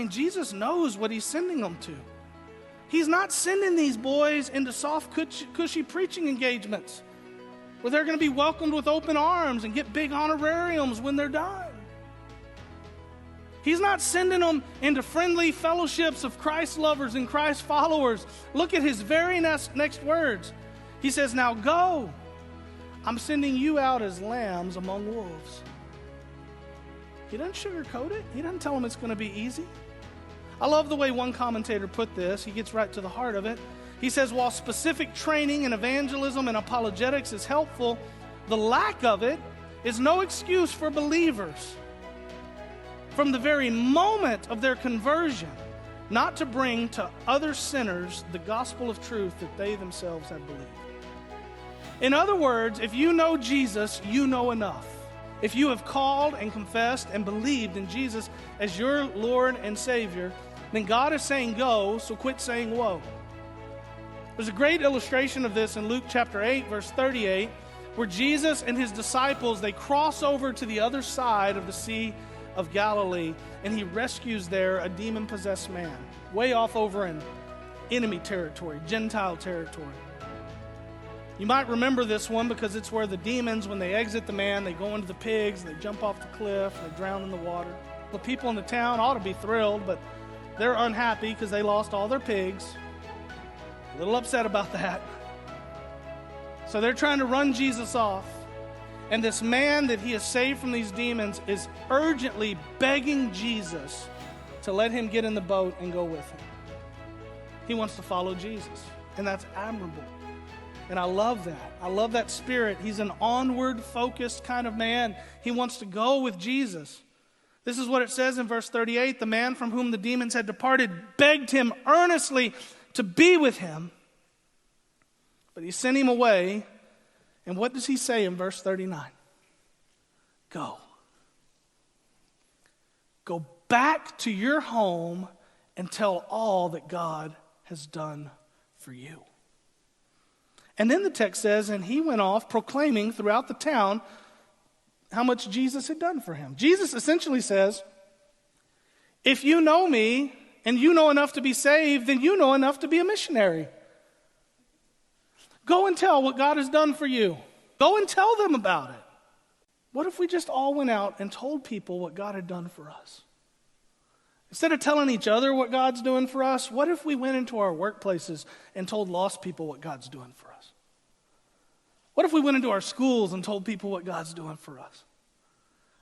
Jesus knows what he's sending them to. He's not sending these boys into soft, cushy preaching engagements where they're going to be welcomed with open arms and get big honorariums when they're done. He's not sending them into friendly fellowships of Christ lovers and Christ followers. Look at his very next words. He says, now go. I'm sending you out as lambs among wolves. He doesn't sugarcoat it. He doesn't tell them it's going to be easy. I love the way one commentator put this. He gets right to the heart of it. He says, while specific training in evangelism and apologetics is helpful, the lack of it is no excuse for believers from the very moment of their conversion not to bring to other sinners the gospel of truth that they themselves have believed. In other words, if you know Jesus, you know enough. If you have called and confessed and believed in Jesus as your Lord and Savior, then God is saying go, so quit saying whoa. There's a great illustration of this in Luke chapter 8, verse 38, where Jesus and his disciples, they cross over to the other side of the Sea of Galilee, and he rescues there a demon-possessed man, way off over in enemy territory, Gentile territory. You might remember this one because it's where the demons, when they exit the man, they go into the pigs, they jump off the cliff, they drown in the water. The people in the town ought to be thrilled, but they're unhappy because they lost all their pigs. A little upset about that. So they're trying to run Jesus off. And this man that he has saved from these demons is urgently begging Jesus to let him get in the boat and go with him. He wants to follow Jesus, and that's admirable. And I love that. I love that spirit. He's an onward-focused kind of man. He wants to go with Jesus. This is what it says in verse 38. The man from whom the demons had departed begged him earnestly to be with him. But he sent him away. And what does he say in verse 39? Go. Go back to your home and tell all that God has done for you. And then the text says, and he went off proclaiming throughout the town how much Jesus had done for him. Jesus essentially says, if you know me and you know enough to be saved, then you know enough to be a missionary. Go and tell what God has done for you. Go and tell them about it. What if we just all went out and told people what God had done for us? Instead of telling each other what God's doing for us, what if we went into our workplaces and told lost people what God's doing for us? What if we went into our schools and told people what God's doing for us?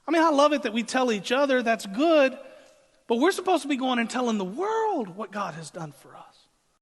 I mean, I love it that we tell each other, that's good, but we're supposed to be going and telling the world what God has done for us.